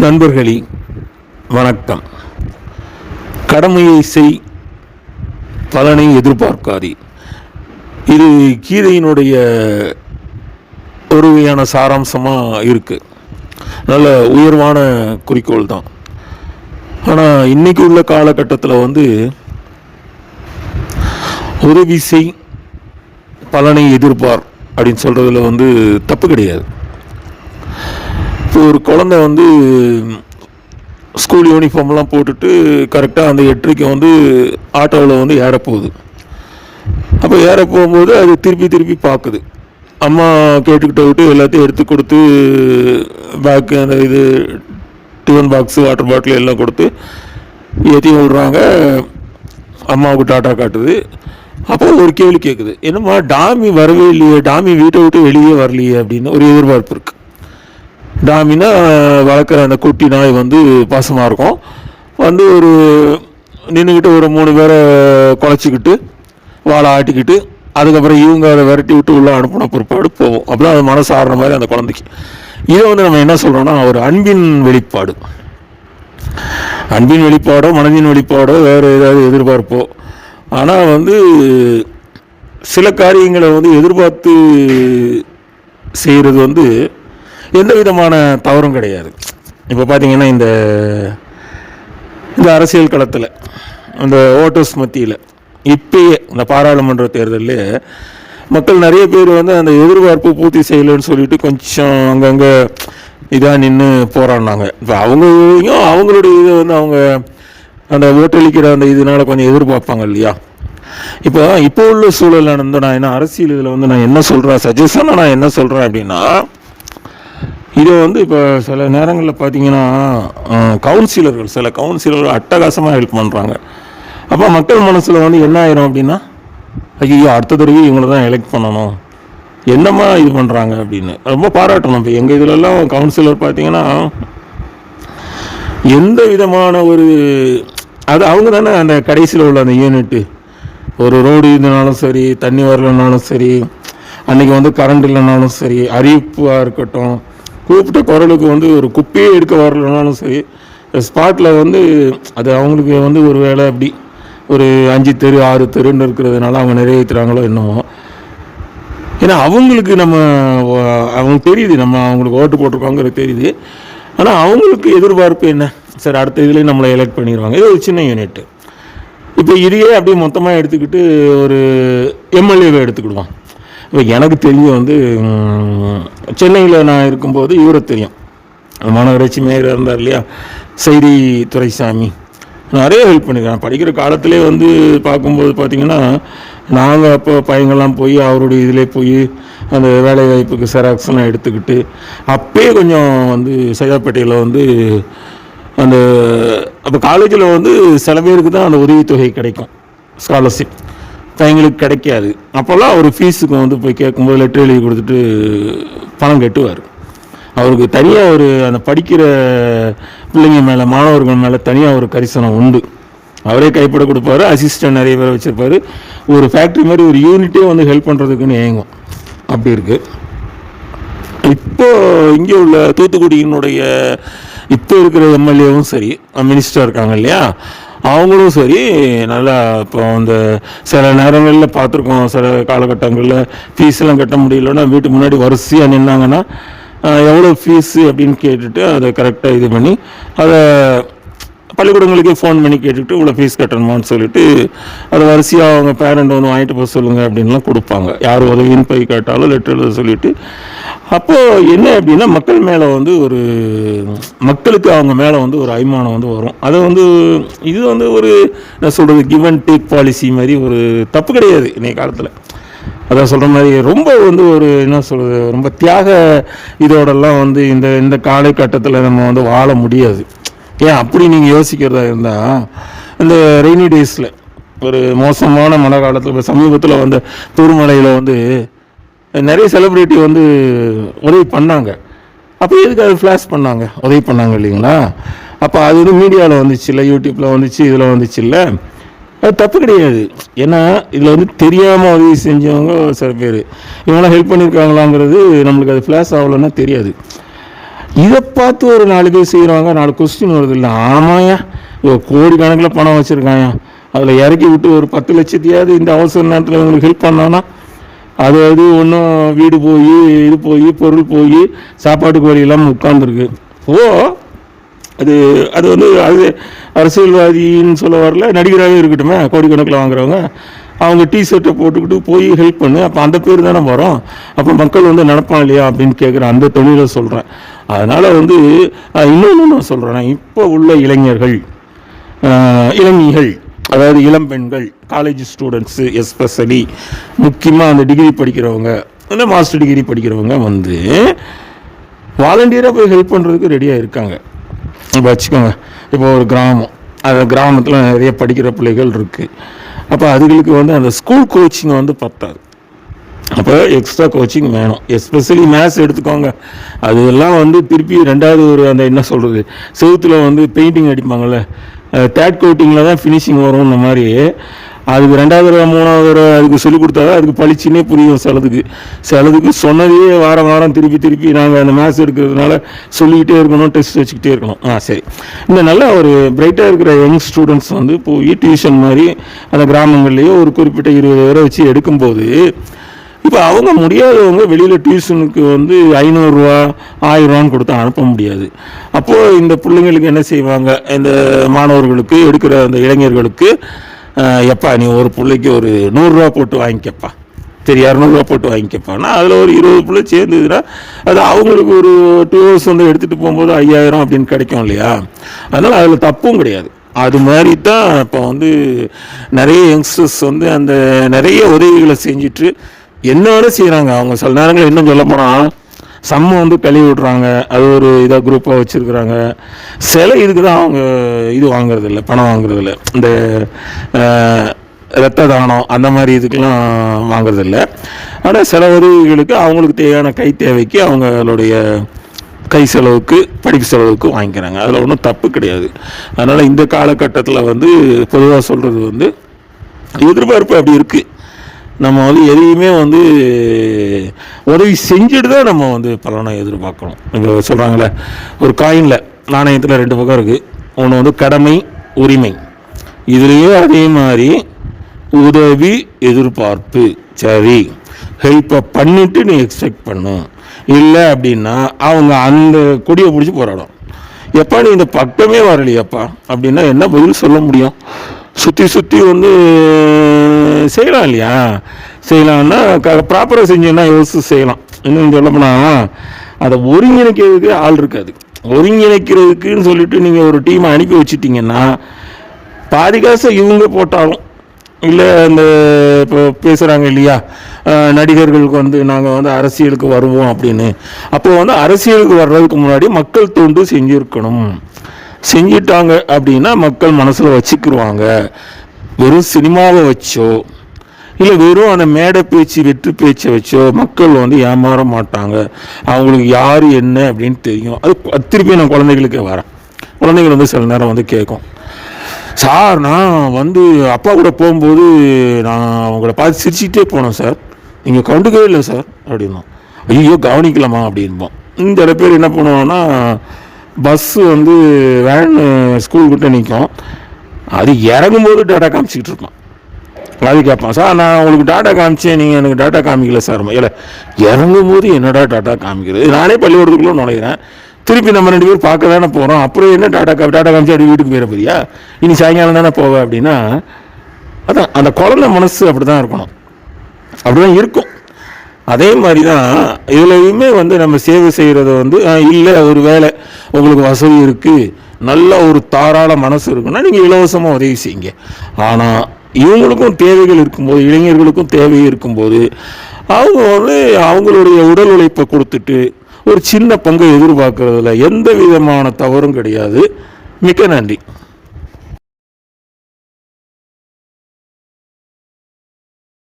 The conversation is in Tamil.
நண்பர்களே வணக்கம். கடமையை செய், பலனை எதிர்பார்க்காதே. இது கீதையினுடைய ஒரு வகையான சாராம்சமாக இருக்குது. நல்ல உயர்வான குறிக்கோள் தான். ஆனால் இன்றைக்கி உள்ள காலகட்டத்தில் உதவி செய், பலனை எதிர்பார் அப்படின்னு சொல்கிறதுல தப்பு கிடையாது. இப்போ ஒரு குழந்தை ஸ்கூல் யூனிஃபார்ம்லாம் போட்டுட்டு கரெக்டாக அந்த 8:30 ஆட்டோவில் ஏறப்போகுது. அப்போ ஏற போகும்போது அது திருப்பி பார்க்குது. அம்மா கேட்டுக்கிட்ட விட்டு எல்லாத்தையும் எடுத்து கொடுத்து பேக்கு, அந்த டிஃபன் பாக்ஸு, வாட்டர் பாட்டில் எல்லாம் கொடுத்து ஏற்றி விடுறாங்க. அம்மாவுக்கு டாட்டா காட்டுது. அப்போ ஒரு கேள்வி கேட்குது, என்னம்மா டாமி வரவே இல்லையே, டாமி வீட்டை விட்டு வெளியே வரலையே அப்படின்னு ஒரு எதிர்பார்ப்பு இருக்குது. டாமினா வளர்க்குற அந்த குட்டி நாய் பாசமாக இருக்கும். ஒரு நின்றுக்கிட்டு ஒரு 3 பேரை குலைச்சிக்கிட்டு வாழை ஆட்டிக்கிட்டு அதுக்கப்புறம் இவங்க அதை விரட்டி விட்டு உள்ளே அனுப்பின பிற்பாடு போவோம். அப்போ அது மனசு ஆடுற மாதிரி அந்த குழந்தைக்கு. இதை நம்ம என்ன சொல்கிறோன்னா ஒரு அன்பின் வெளிப்பாடு. அன்பின் வெளிப்பாடோ மனதின் வெளிப்பாடோ வேறு ஏதாவது எதிர்பார்ப்போ. ஆனால் சில காரியங்களை எதிர்பார்த்து செய்கிறது எந்த விதமான தவறும் கிடையாது. இப்போ பார்த்தீங்கன்னா இந்த அரசியல் களத்தில், இந்த ஓட்டர்ஸ் மத்தியில் இப்பயே இந்த பாராளுமன்ற தேர்தலில் மக்கள் நிறைய பேர் அந்த எதிர்பார்ப்பு பூர்த்தி செய்யலைன்னு சொல்லிட்டு கொஞ்சம் அங்கங்கே இதாக நின்று போராடினாங்க. இப்போ அவங்களுடைய இதை அவங்க அந்த ஓட்டளிக்கிற அந்த இதனால் கொஞ்சம் எதிர்பார்ப்பாங்க இல்லையா. இப்போ உள்ள சூழலில் நான் என்ன அரசியல் இதில் நான் என்ன சொல்கிறேன், சஜஷனாக நான் என்ன சொல்கிறேன் அப்படின்னா, இதை இப்போ சில நேரங்களில் பார்த்தீங்கன்னா சில கவுன்சிலர்கள் அட்டகாசமாக ஹெல்ப் பண்ணுறாங்க. அப்போ மக்கள் மனசில் என்ன ஆயிரும் அப்படின்னா, ஐயோ அடுத்த தடவை இவங்களை தான் எலெக்ட் பண்ணணும், என்னம்மா இது பண்ணுறாங்க அப்படின்னு ரொம்ப பாராட்டணும். இப்போ எங்கள் இதிலெல்லாம் கவுன்சிலர் பார்த்தீங்கன்னா எந்த விதமான அது அவங்க தானே அந்த கடைசியில் உள்ள அந்த யூனிட்டு. ஒரு ரோடு இல்லைனாலும் சரி, தண்ணி வரலனாலும் சரி, அன்றைக்கி கரண்ட் இல்லைனாலும் சரி, அறிவிப்பாக இருக்கட்டும், கூப்பிட்ட குரலுக்கு ஒரு குப்பையே எடுக்க வரலனாலும் சரி, ஸ்பாட்டில் அது அவங்களுக்கு ஒரு வேளை அப்படி ஒரு 5 தெரு 6 தெருன்னு இருக்கிறதுனால அவங்க நிறைவேற்றுறாங்களோ என்னமோ. ஏன்னா அவங்களுக்கு அவங்களுக்கு தெரியுது நம்ம அவங்களுக்கு ஓட்டு போட்டிருக்கோங்கிறது தெரியுது. ஆனால் அவங்களுக்கு எதிர்பார்ப்பு என்ன, சரி அடுத்த இதுலேயும் நம்மளை எலெக்ட் பண்ணிடுவாங்க. இது ஒரு சின்ன யூனிட்டு. இப்போ இதையே அப்படியே மொத்தமாக எடுத்துக்கிட்டு ஒரு எம்எல்ஏவை எடுத்துக்கிடுவோம். இப்போ எனக்கு தெரியும் சென்னையில் நான் இருக்கும்போது இவரை தெரியும், மாநகராட்சி மேயர் இருந்தார் இல்லையா, செய்தி துரைசாமி. நிறைய ஹெல்ப் பண்ணிக்கிறேன். படிக்கிற காலத்திலே பார்க்கும்போது பார்த்திங்கன்னா நாங்கள் அப்போ பையங்கள்லாம் போய் அவருடைய இதிலே போய் அந்த வேலைவாய்ப்புக்கு செராக்ஸ்லாம் எடுத்துக்கிட்டு அப்பயே கொஞ்சம் சைதாப்பேட்டையில் அந்த அப்போ காலேஜில் சில பேருக்கு தான் அந்த உதவித்தொகை கிடைக்கும், ஸ்காலர்ஷிப். எங்களுக்கு கிடைக்காது. அப்போல்லாம் ஒரு ஃபீஸுக்கு போய் கேட்கும்போது லெட்டர் எழுதி கொடுத்துட்டு பணம் கட்டுவார். அவருக்கு தனியாக அந்த படிக்கிற பிள்ளைங்க மேலே, மாணவர்கள் மேலே தனியாக ஒரு கரிசனம் உண்டு. அவரே கைப்பட கொடுப்பாரு, அசிஸ்டன்ட் நிறைய பேர் வச்சுருப்பார். ஒரு ஃபேக்ட்ரி மாதிரி ஒரு யூனிட்டே ஹெல்ப் பண்ணுறதுக்குன்னு ஏங்கும். அப்படி இருக்குது. இப்போது இங்கே உள்ள தூத்துக்குடியினுடைய இப்போ இருக்கிற எம்எல்ஏவும் சரி, மினிஸ்டர் இருக்காங்க இல்லையா, அவங்களும் சரி நல்லா இப்போ சில நேரங்களில் பார்த்துருக்கோம். சில காலகட்டங்களில் ஃபீஸ்லாம் கட்ட முடியலன்னா வீட்டு முன்னாடி வரிசையாக நின்னாங்கன்னா எவ்வளோ ஃபீஸு அப்படின்னு கேட்டுட்டு அதை கரெக்டாக இது பண்ணி அதை பள்ளிக்கூடங்களுக்கே ஃபோன் பண்ணி கேட்டுக்கிட்டு இவ்வளோ ஃபீஸ் கட்டணுமான்னு சொல்லிட்டு அதை வரிசையாக அவங்க பேரண்ட் வாங்கிட்டு போக சொல்லுங்கள் அப்படின்லாம் கொடுப்பாங்க. யார் உதவின்னு போய் கேட்டாலும் லெட்டர் எழுத சொல்லிவிட்டு. அப்போது என்ன அப்படின்னா மக்கள் மேலே மக்களுக்கு அவங்க மேலே ஒரு அபிமானம் வரும். அதை இது ஒரு என்ன சொல்கிறது, கிவ் அண்ட் டேக் பாலிசி மாதிரி ஒரு தப்பு கிடையாது இன்றைய காலத்தில். அதான் சொல்கிற மாதிரி ரொம்ப ஒரு என்ன சொல்கிறது, ரொம்ப தியாக இதோடெல்லாம் இந்த காலகட்டத்தில் நம்ம வாழ முடியாது. ஏன் அப்படி நீங்கள் யோசிக்கிறதா இருந்தால், இந்த ரெய்னி டேஸில் ஒரு மோசமான மழை காலத்தில் இப்போ சமீபத்தில் தூர்மலையில் நிறைய செலிப்ரிட்டி உதவி பண்ணாங்க. அப்போ எதுக்கு அது ஃப்ளாஷ் பண்ணாங்க, உதவி பண்ணாங்க இல்லைங்களா. அப்போ அது மீடியாவில் வந்துச்சு இல்லை, யூடியூப்பில் வந்துச்சு, இதில் வந்துச்சு இல்லை, அது தப்பு கிடையாது. ஏன்னா இதில் தெரியாமல் உதவி செஞ்சவங்க சில பேர் இவங்களாம் ஹெல்ப் பண்ணியிருக்காங்களாங்கிறது நம்மளுக்கு அது ஃப்ளாஷ் ஆகலைன்னா தெரியாது. இதை பார்த்து ஒரு 4 பேர் செய்கிறாங்க, 4 கொஸ்டின் வருது இல்லை, ஆமாயா கோடி கணக்கில் பணம் வச்சுருக்காயா, அதில் இறக்கி விட்டு ஒரு 10 லட்சத்தையாவது இந்த அவசர நேரத்தில் இவங்களுக்கு ஹெல்ப் பண்ணான்னா அது ஒன்றும் வீடு போய் இது போய் பொருள் போய் சாப்பாட்டுக்கு வழி இல்லாமல் உட்காந்துருக்கு. அது அது அரசியல்வாதின்னு சொல்ல வரல, நடிகராகவே இருக்கட்டுமே, கோடிக்கணக்கில் வாங்குறவங்க அவங்க டிஷர்ட்டை போட்டுக்கிட்டு போய் ஹெல்ப் பண்ணு, அப்போ அந்த பேர் தானே வரும், அப்போ மக்கள் நினைப்பான் இல்லையா அப்படின்னு கேட்குற அந்த தொழிலை சொல்கிறேன். அதனால் இன்னொன்று நான் சொல்கிறேன், இப்போ உள்ள இளைஞர்கள் இளைஞர்கள் அதாவது இளம் பெண்கள் காலேஜ் ஸ்டூடெண்ட்ஸு எஸ்பெஷலி முக்கியமாக அந்த டிகிரி படிக்கிறவங்க இல்லை மாஸ்டர் டிகிரி படிக்கிறவங்க வாலண்டியராக போய் ஹெல்ப் பண்ணுறதுக்கு ரெடியாக இருக்காங்க. இப்போ வச்சுக்கோங்க, இப்போ ஒரு கிராமம், அந்த கிராமத்தில் நிறைய படிக்கிற பிள்ளைகள் இருக்குது. அப்போ அதுகளுக்கு அந்த ஸ்கூல் கோச்சிங் பத்தாது, அப்போ எக்ஸ்ட்ரா கோச்சிங் வேணும். எஸ்பெஷலி மேத்ஸ் எடுத்துக்கோங்க, அதெல்லாம் திருப்பி 2வது அந்த என்ன சொல்கிறது செவுத்தில் பெயிண்டிங் அடிப்பாங்கள்ல, தேர்ட் கோட்டிங்கில் தான் ஃபினிஷிங் வரும். இந்த மாதிரி அதுக்கு 2வது 3வது அதுக்கு சொல்லிக் கொடுத்தா தான் அதுக்கு பளிச்சுன்னே புரியும். சிலதுக்கு சொன்னதையே வாரம் திருப்பி நாங்கள் அந்த மேத்ஸ் எடுக்கிறதுனால சொல்லிக்கிட்டே இருக்கணும், டெஸ்ட் வச்சுக்கிட்டே இருக்கணும். சரி, இந்த நல்ல ஒரு பிரைட்டாக இருக்கிற யங் ஸ்டூடெண்ட்ஸ் போய் டியூஷன் மாதிரி அந்த கிராமங்கள்லேயே ஒரு குறிப்பிட்ட 20 பேரை வச்சு எடுக்கும்போது, இப்போ அவங்க முடியாதவங்க வெளியில் டியூஷனுக்கு 500 ரூபா 1000 ரூபான்னு கொடுத்து அனுப்ப முடியாது. அப்போது இந்த பிள்ளைங்களுக்கு என்ன செய்வாங்க, இந்த மாணவர்களுக்கு எடுக்கிற அந்த இளைஞர்களுக்கு, எப்பா நீ ஒரு பிள்ளைக்கு ஒரு 100 ரூபா போட்டு வாங்கிக்கப்பா, சரி 200 ரூபா போட்டு வாங்கிக்கப்பான்னா அதில் ஒரு 20 பிள்ளை சேர்ந்துதுன்னா அது அவங்களுக்கு ஒரு 2 ஹவர்ஸ் எடுத்துகிட்டு போகும்போது 5000 அப்படின்னு கிடைக்கும் இல்லையா. அதனால் அதில் தப்பும் கிடையாது. அது மாதிரி தான் இப்போ நிறைய யங்ஸ்டர்ஸ் அந்த நிறைய உதவிகளை செஞ்சுட்டு என்னோட செய்கிறாங்க. அவங்க சில நேரங்கள் இன்னும் சொல்ல போனால் சம்ம கழுவி விடுறாங்க, அது ஒரு இதாக குரூப்பாக வச்சுருக்குறாங்க. சில இதுக்கு தான் அவங்க இது வாங்குறதில்ல, பணம் வாங்குறதில்ல, இந்த இரத்த தானம் அந்த மாதிரி இதுக்கெல்லாம் வாங்குறதில்ல. ஆனால் சில உதவிகளுக்கு அவங்களுக்கு தேவையான கை தேவைக்கு அவங்களுடைய கை செலவுக்கு படிப்பு செலவுக்கு வாங்கிக்கிறாங்க. அதில் ஒன்றும் தப்பு கிடையாது. அதனால் இந்த காலகட்டத்தில் பொதுவாக சொல்கிறது எதிர்பார்ப்பு அப்படி இருக்குது. நம்ம எதையுமே உதவி செஞ்சுட்டு தான் நம்ம பலனை எதிர்பார்க்கணும். இங்கே சொல்கிறாங்களே, ஒரு காயினில் நாணயத்தில் 2 பக்கம் இருக்குது. ஒன்று கடமை உரிமை, இதுலேயே அதே மாதிரி உதவி எதிர்பார்ப்பு. சரி, ஹெல்ப்பை பண்ணிவிட்டு நீ எக்ஸ்பெக்ட் பண்ணும், இல்லை அப்படின்னா அவங்க அந்த கொடியை பிடிச்சி போராடும். எப்பா நீ இந்த பக்கமே வரலையாப்பா அப்படின்னா என்ன பதில் சொல்ல முடியும்? சுற்றி செய்யலாம் இல்லையா? செய்யலாம்னா ப்ராப்பராக செஞ்சோன்னா யோசிச்சு செய்யலாம். இன்னும் சொல்லப்போனால் அதை ஒருங்கிணைக்கிறதுக்கு ஆள் இருக்காது. ஒருங்கிணைக்கிறதுக்குன்னு சொல்லிட்டு நீங்கள் ஒரு டீமை அனுப்பி வச்சுட்டிங்கன்னா பாதி காசை இவங்க போட்டாலும், இல்லை இந்த இப்போ பேசுகிறாங்க இல்லையா நடிகர்களுக்கு நாங்கள் அரசியலுக்கு வருவோம் அப்படின்னு, அப்போ அரசியலுக்கு வர்றதுக்கு முன்னாடி மக்கள் தொண்டு செஞ்சுருக்கணும். செஞ்சிட்டாங்க அப்படின்னா மக்கள் மனசில் வச்சுக்கிடுவாங்க. வெறும் சினிமாவை வச்சோ இல்லை வெறும் அந்த மேடை பேச்சு வெற்று பேச்சை வச்சோ மக்கள் ஏமாற மாட்டாங்க. அவங்களுக்கு யார் என்ன அப்படின்னு தெரியும். அது திருப்பி நான் குழந்தைகளுக்கே வரேன். குழந்தைகள் சில நேரம் கேட்கும், சார் நான் அப்பா கூட போகும்போது நான் அவங்கள பார்த்து சிரிச்சுக்கிட்டே போனேன் சார், நீங்கள் கண்டுக்கவே இல்லை சார் அப்படின்னா. ஐயோ கவனிக்கலாமா அப்படின்போம். இந்த பேர் என்ன பண்ணுவோன்னா, பஸ்ஸு வேன் ஸ்கூல்கிட்ட நிற்கும், அது இறங்கும்போது டாட்டா காமிச்சிக்கிட்டு இருப்பான். அது கேட்பான், சார் நான் உங்களுக்கு டாட்டா காமிச்சேன், நீங்கள் எனக்கு டாட்டா காமிக்கல சார். இல்லை, இறங்கும்போது என்னடா டாட்டா காமிக்கிறது, நானே பள்ளிக்கூடத்துக்குள்ளே நுழைகிறேன், திருப்பி நம்ம 2 பேர் பார்க்க தானே போகிறோம், அப்புறம் என்ன டாட்டா காமிச்சு அப்படி வீட்டுக்கு போயிட போறியா, இனி சாயங்காலம் தானே போவேன் அப்படின்னா. அதான் அந்த குழந்தை மனசு அப்படி தான் இருக்கணும், அப்படி தான் இருக்கும். அதே மாதிரி தான் இதுலையுமே நம்ம சேவை செய்கிறது இல்லை ஒரு வேலை உங்களுக்கு வசதி இருக்குது, நல்ல ஒரு தாராள மனசு இருக்குன்னா நீங்கள் இலவசமாக உதவி செய்யுங்க. ஆனால் இவங்களுக்கும் தேவைகள் இருக்கும்போது, இளைஞர்களுக்கும் தேவை இருக்கும்போது அவங்க அவங்களுடைய உடல் உழைப்பை கொடுத்துட்டு ஒரு சின்ன பங்கை எதிர்பார்க்கறதுல எந்த விதமான தவறும் கிடையாது. மிக்க நன்றி.